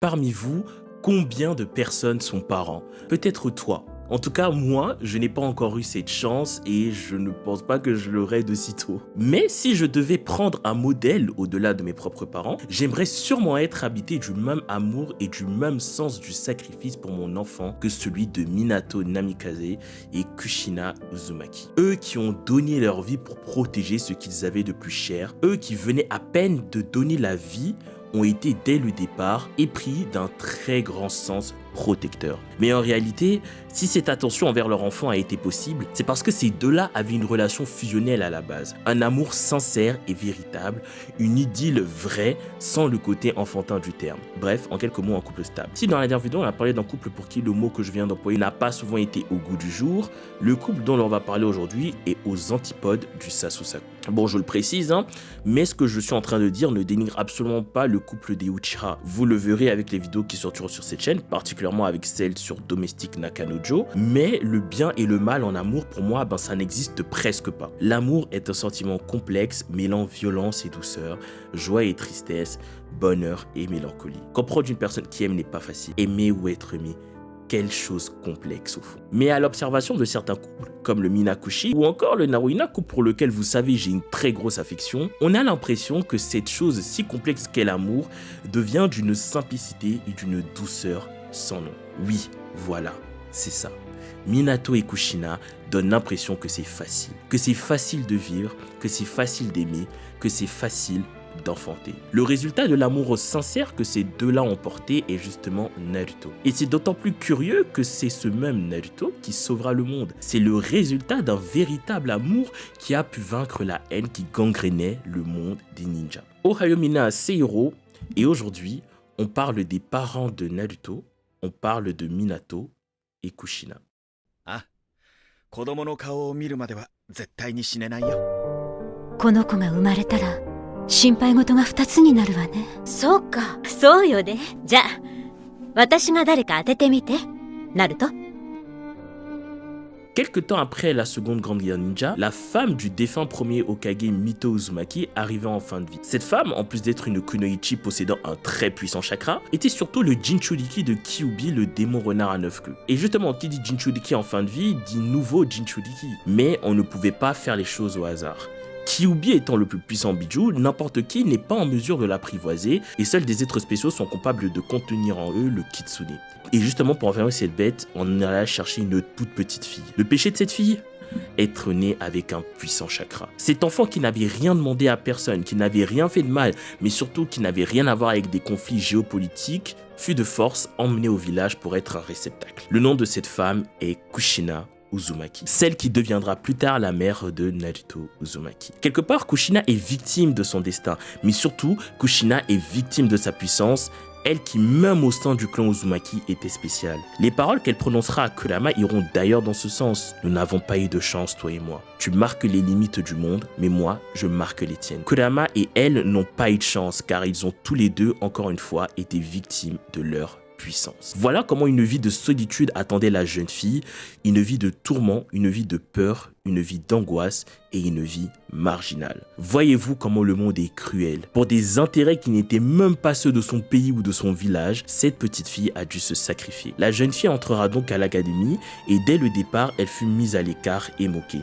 Parmi vous, combien de personnes sont parents? Peut-être toi. En tout cas, moi, je n'ai pas encore eu cette chance et je ne pense pas que je l'aurai de sitôt. Mais si je devais prendre un modèle au-delà de mes propres parents, j'aimerais sûrement être habité du même amour et du même sens du sacrifice pour mon enfant que celui de Minato Namikaze et Kushina Uzumaki. Eux qui ont donné leur vie pour protéger ce qu'ils avaient de plus cher, eux qui venaient à peine de donner la vie, ont été dès le départ épris d'un très grand sens protecteur. Mais en réalité, si cette attention envers leur enfant a été possible, c'est parce que ces deux-là avaient une relation fusionnelle à la base. Un amour sincère et véritable, une idylle vraie sans le côté enfantin du terme. Bref, en quelques mots, un couple stable. Si dans la dernière vidéo, on a parlé d'un couple pour qui le mot que je viens d'employer n'a pas souvent été au goût du jour, le couple dont on va parler aujourd'hui est aux antipodes du Sasusaku. Bon, je le précise, mais ce que je suis en train de dire ne dénigre absolument pas le couple des Uchiha. Vous le verrez avec les vidéos qui sortiront sur cette chaîne, particulièrement avec celle sur Domestic Nakanojo, mais le bien et le mal en amour, pour moi, ça n'existe presque pas. L'amour est un sentiment complexe, mêlant violence et douceur, joie et tristesse, bonheur et mélancolie. Comprendre une personne qui aime n'est pas facile. Aimer ou être aimé, quelle chose complexe au fond. Mais à l'observation de certains couples, comme le Minakushi ou encore le Naruhina, couple pour lequel vous savez j'ai une très grosse affection, on a l'impression que cette chose si complexe qu'est l'amour devient d'une simplicité et d'une douceur sans nom. Oui, voilà, c'est ça. Minato et Kushina donnent l'impression que c'est facile de vivre, que c'est facile d'aimer, que c'est facile d'enfanter. Le résultat de l'amour sincère que ces deux-là ont porté est justement Naruto. Et c'est d'autant plus curieux que c'est ce même Naruto qui sauvera le monde. C'est le résultat d'un véritable amour qui a pu vaincre la haine qui gangrénait le monde des ninjas. Ohayo mina Seihiro, et aujourd'hui, on parle des parents de Naruto, on parle de Minato et Kushina. Ah, 子供の顔を見るまでは絶対に死ねないよ。この子が生まれたら心配事が2つになるわね。そうか、そうよね。じゃあ私が誰か当ててみて、ナルト。Quelque temps après la seconde grande guerre ninja, la femme du défunt premier Hokage Mito Uzumaki arrivait en fin de vie. Cette femme, en plus d'être une kunoichi possédant un très puissant chakra, était surtout le Jinchuriki de Kyuubi, le démon renard à 9 queues. Et justement, qui dit Jinchuriki en fin de vie, dit nouveau Jinchuriki. Mais on ne pouvait pas faire les choses au hasard. Kyuubi étant le plus puissant bijou, n'importe qui n'est pas en mesure de l'apprivoiser et seuls des êtres spéciaux sont capables de contenir en eux le kitsune. Et justement pour enfermer cette bête, on allait chercher une toute petite fille. Le péché de cette fille ? Être né avec un puissant chakra. Cet enfant qui n'avait rien demandé à personne, qui n'avait rien fait de mal, mais surtout qui n'avait rien à voir avec des conflits géopolitiques, fut de force emmené au village pour être un réceptacle. Le nom de cette femme est Kushina Uzumaki, celle qui deviendra plus tard la mère de Naruto Uzumaki. Quelque part, Kushina est victime de son destin, mais surtout, Kushina est victime de sa puissance, elle qui, même au sein du clan Uzumaki, était spéciale. Les paroles qu'elle prononcera à Kurama iront d'ailleurs dans ce sens. Nous n'avons pas eu de chance, toi et moi. Tu marques les limites du monde, mais moi, je marque les tiennes. Kurama et elle n'ont pas eu de chance, car ils ont tous les deux, encore une fois, été victimes de leur puissance. Voilà comment une vie de solitude attendait la jeune fille, une vie de tourment, une vie de peur, une vie d'angoisse et une vie marginale. Voyez-vous comment le monde est cruel. Pour des intérêts qui n'étaient même pas ceux de son pays ou de son village, cette petite fille a dû se sacrifier. La jeune fille entrera donc à l'académie et dès le départ, elle fut mise à l'écart et moquée.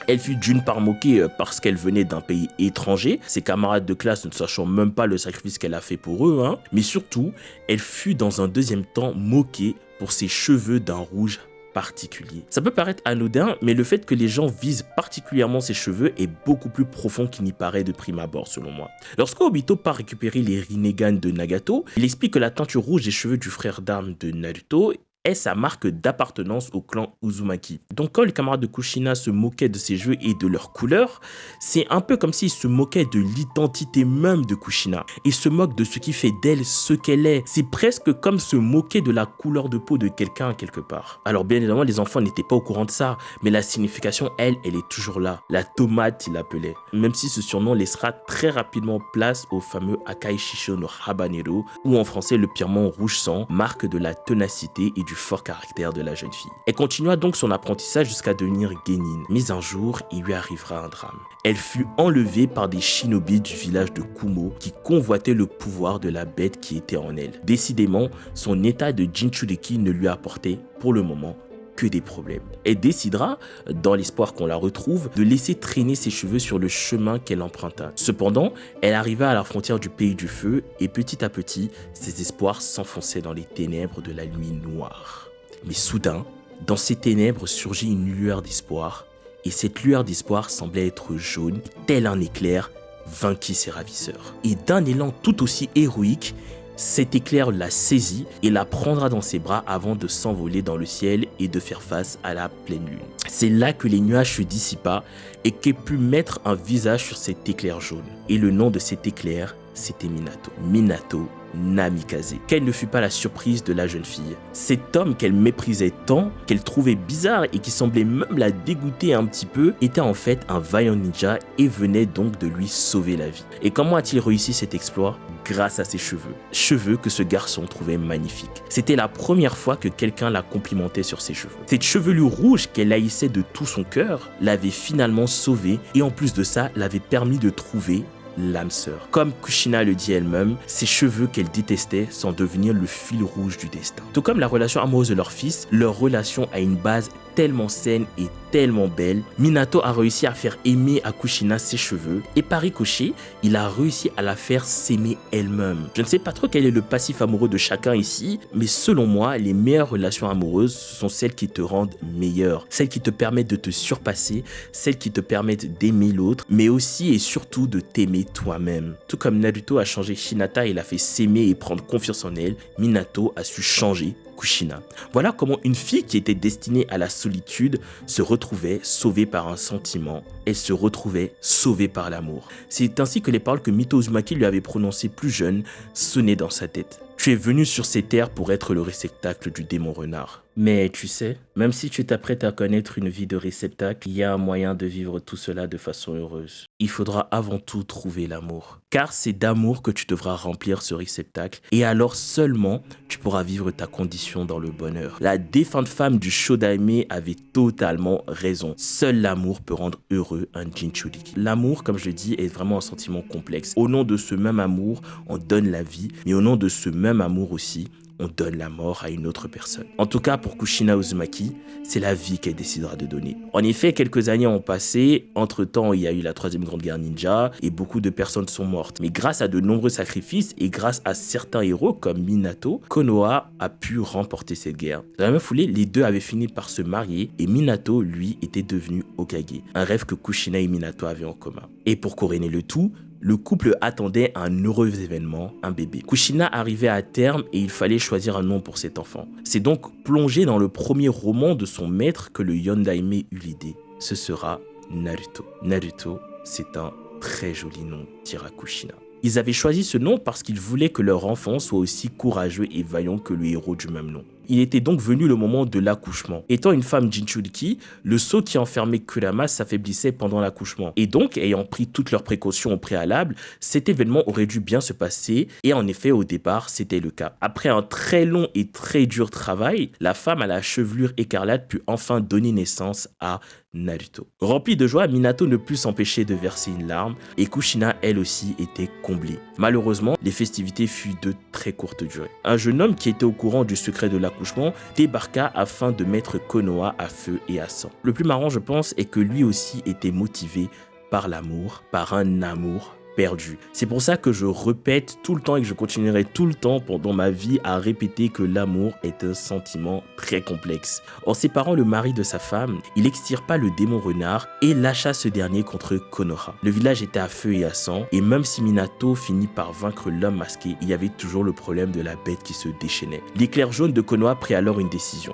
Elle fut d'une part moquée parce qu'elle venait d'un pays étranger, ses camarades de classe ne sachant même pas le sacrifice qu'elle a fait pour eux, mais surtout, elle fut dans un deuxième temps moquée pour ses cheveux d'un rouge particulier. Ça peut paraître anodin, mais le fait que les gens visent particulièrement ses cheveux est beaucoup plus profond qu'il n'y paraît de prime abord selon moi. Lorsque Obito part récupérer les Rinnegan de Nagato, il explique que la teinture rouge des cheveux du frère d'armes de Naruto est sa marque d'appartenance au clan Uzumaki. Donc quand les camarades de Kushina se moquaient de ses cheveux et de leur couleur, c'est un peu comme s'ils se moquaient de l'identité même de Kushina. Ils se moquent de ce qui fait d'elle ce qu'elle est. C'est presque comme se moquer de la couleur de peau de quelqu'un quelque part. Alors bien évidemment, les enfants n'étaient pas au courant de ça, mais la signification, elle est toujours là. La tomate, il l'appelait. Même si ce surnom laissera très rapidement place au fameux Akai Shisho no Habanero, ou en français le piment rouge sang, marque de la ténacité et du fort caractère de la jeune fille. Elle continua donc son apprentissage jusqu'à devenir genin. Mais un jour, il lui arrivera un drame. Elle fut enlevée par des shinobi du village de Kumo qui convoitaient le pouvoir de la bête qui était en elle. Décidément, son état de Jinchuriki ne lui apportait, pour le moment, que des problèmes. Elle décidera, dans l'espoir qu'on la retrouve, de laisser traîner ses cheveux sur le chemin qu'elle emprunta. Cependant, elle arriva à la frontière du pays du feu et petit à petit, ses espoirs s'enfonçaient dans les ténèbres de la nuit noire. Mais soudain, dans ces ténèbres surgit une lueur d'espoir et cette lueur d'espoir semblait être jaune, tel un éclair, vainquit ses ravisseurs. Et d'un élan tout aussi héroïque, cet éclair la saisit et la prendra dans ses bras avant de s'envoler dans le ciel et de faire face à la pleine lune. C'est là que les nuages se dissipa et qu'elle put mettre un visage sur cet éclair jaune. Et le nom de cet éclair, c'était Minato. Minato Namikaze. Quelle ne fut pas la surprise de la jeune fille. Cet homme qu'elle méprisait tant, qu'elle trouvait bizarre et qui semblait même la dégoûter un petit peu, était en fait un vaillant ninja et venait donc de lui sauver la vie. Et comment a-t-il réussi cet exploit ? Grâce à ses cheveux. Cheveux que ce garçon trouvait magnifiques. C'était la première fois que quelqu'un la complimentait sur ses cheveux. Cette chevelure rouge qu'elle haïssait de tout son cœur l'avait finalement sauvée et en plus de ça, l'avait permis de trouver l'âme sœur. Comme Kushina le dit elle-même, ses cheveux qu'elle détestait sont devenir le fil rouge du destin. Tout comme la relation amoureuse de leur fils, leur relation a une base tellement saine et tellement belle. Minato a réussi à faire aimer à Kushina ses cheveux et par ricochet, il a réussi à la faire s'aimer elle-même. Je ne sais pas trop quel est le passif amoureux de chacun ici, mais selon moi, les meilleures relations amoureuses sont celles qui te rendent meilleur, celles qui te permettent de te surpasser, celles qui te permettent d'aimer l'autre, mais aussi et surtout de t'aimer toi-même. Tout comme Naruto a changé Hinata et l'a fait s'aimer et prendre confiance en elle, Minato a su changer Kushina. Voilà comment une fille qui était destinée à la solitude se retrouvait sauvée par un sentiment. Elle se retrouvait sauvée par l'amour. C'est ainsi que les paroles que Mito Uzumaki lui avait prononcées plus jeune sonnaient dans sa tête. Tu es venu sur ces terres pour être le réceptacle du démon renard. Mais tu sais, même si tu t'apprêtes à connaître une vie de réceptacle, il y a un moyen de vivre tout cela de façon heureuse. Il faudra avant tout trouver l'amour. Car c'est d'amour que tu devras remplir ce réceptacle et alors seulement tu pourras vivre ta condition dans le bonheur. La défunte femme du Shodaime avait totalement raison. Seul l'amour peut rendre heureux un Jinchuriki. L'amour, comme je le dis, est vraiment un sentiment complexe. Au nom de ce même amour, on donne la vie, mais au nom de ce même amour aussi, on donne la mort à une autre personne. En tout cas, pour Kushina Uzumaki, c'est la vie qu'elle décidera de donner. En effet, quelques années ont passé. Entre-temps, il y a eu la troisième grande guerre ninja et beaucoup de personnes sont mortes. Mais grâce à de nombreux sacrifices et grâce à certains héros comme Minato, Konoha a pu remporter cette guerre. Dans la même foulée, les deux avaient fini par se marier et Minato, lui, était devenu Hokage. Un rêve que Kushina et Minato avaient en commun. Et pour couronner le tout, le couple attendait un heureux événement, un bébé. Kushina arrivait à terme et il fallait choisir un nom pour cet enfant. C'est donc plongé dans le premier roman de son maître que le Yondaime eut l'idée. Ce sera Naruto. Naruto, c'est un très joli nom, dira Kushina. Ils avaient choisi ce nom parce qu'ils voulaient que leur enfant soit aussi courageux et vaillant que le héros du même nom. Il était donc venu le moment de l'accouchement. Étant une femme Jinchuriki, le sceau qui enfermait Kurama s'affaiblissait pendant l'accouchement. Et donc, ayant pris toutes leurs précautions au préalable, cet événement aurait dû bien se passer. Et en effet, au départ, c'était le cas. Après un très long et très dur travail, la femme à la chevelure écarlate put enfin donner naissance à Naruto. Remplie de joie, Minato ne put s'empêcher de verser une larme et Kushina, elle aussi, était comblée. Malheureusement, les festivités furent de très courte durée. Un jeune homme qui était au courant du secret de l'accouchement débarqua afin de mettre Konoha à feu et à sang. Le plus marrant, je pense, est que lui aussi était motivé par l'amour, par un amour perdu. C'est pour ça que je répète tout le temps et que je continuerai tout le temps pendant ma vie à répéter que l'amour est un sentiment très complexe. En séparant le mari de sa femme, il extirpa le démon renard et lâcha ce dernier contre Konoha. Le village était à feu et à sang et même si Minato finit par vaincre l'homme masqué, il y avait toujours le problème de la bête qui se déchaînait. L'éclair jaune de Konoha prit alors une décision.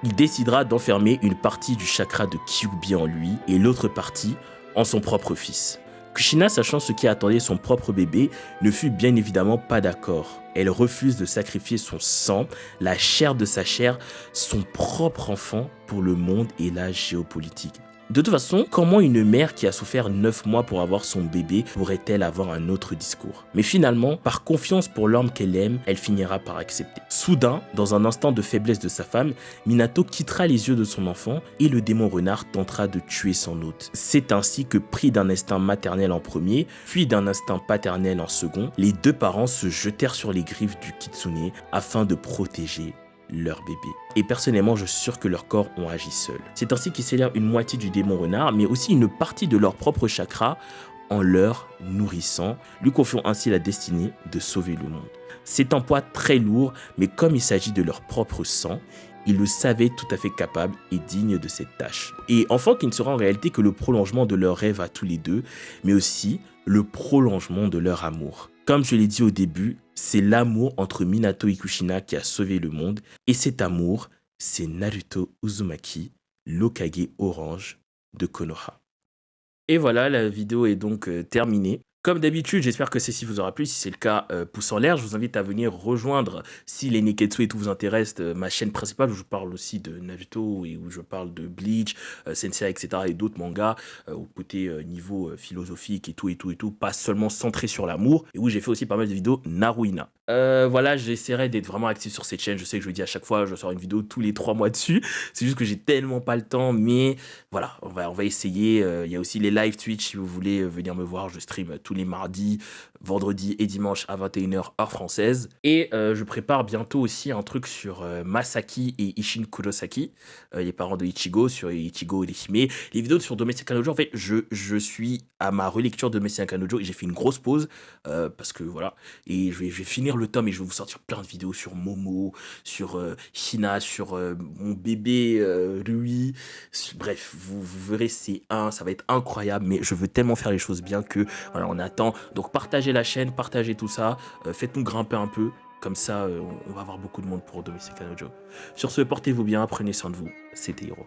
Il décidera d'enfermer une partie du chakra de Kyuubi en lui et l'autre partie en son propre fils. Kushina, sachant ce qui attendait son propre bébé, ne fut bien évidemment pas d'accord. Elle refuse de sacrifier son sang, la chair de sa chair, son propre enfant pour le monde et la géopolitique. De toute façon, comment une mère qui a souffert 9 mois pour avoir son bébé pourrait-elle avoir un autre discours? Mais finalement, par confiance pour l'homme qu'elle aime, elle finira par accepter. Soudain, dans un instant de faiblesse de sa femme, Minato quittera les yeux de son enfant et le démon renard tentera de tuer son hôte. C'est ainsi que, pris d'un instinct maternel en premier, puis d'un instinct paternel en second, les deux parents se jetèrent sur les griffes du kitsune afin de protéger leur bébé. Et personnellement, je suis sûr que leurs corps ont agi seuls. C'est ainsi qu'ils scellèrent une moitié du démon renard, mais aussi une partie de leur propre chakra en leur nourrissant, lui confiant ainsi la destinée de sauver le monde. C'est un poids très lourd, mais comme il s'agit de leur propre sang, ils le savaient tout à fait capables et dignes de cette tâche. Et enfant qui ne sera en réalité que le prolongement de leur rêve à tous les deux, mais aussi le prolongement de leur amour. Comme je l'ai dit au début, c'est l'amour entre Minato et Kushina qui a sauvé le monde, et cet amour, c'est Naruto Uzumaki, l'Hokage orange de Konoha. Et voilà, la vidéo est donc terminée. Comme d'habitude, j'espère que ceci vous aura plu. Si c'est le cas, pouce en l'air. Je vous invite à venir rejoindre, si les Neketsu et tout vous intéresse, ma chaîne principale où je parle aussi de Naruto et où je parle de Bleach, Sensei, etc. et d'autres mangas au côté niveau philosophique et tout, pas seulement centré sur l'amour, et où j'ai fait aussi pas mal de vidéos Naruina. Voilà, j'essaierai d'être vraiment actif sur cette chaîne. Je sais que je le dis à chaque fois, je sors une vidéo tous les 3 mois dessus. C'est juste que j'ai tellement pas le temps, mais voilà, on va essayer. Il y a aussi les live Twitch si vous voulez venir me voir. Je stream tous les mardis, vendredis et dimanches à 21h heure française. Et je prépare bientôt aussi un truc sur Masaki et Ishin Kurosaki, les parents de Ichigo, sur Ichigo et les Hime. Les vidéos sur Domestic Kanojo, en fait, je suis à ma relecture de Domestic Kanojo et j'ai fait une grosse pause parce que voilà. Et je vais finir le tome et je vais vous sortir plein de vidéos sur Momo, sur Hina, sur mon bébé Rui. Bref, vous verrez, ça va être incroyable, mais je veux tellement faire les choses bien que voilà, on attend. Donc partagez la chaîne, partagez tout ça, faites-nous grimper un peu. Comme ça, on va avoir beaucoup de monde pour Domestic Kanojo. Sur ce, portez-vous bien, prenez soin de vous. C'était Hiro.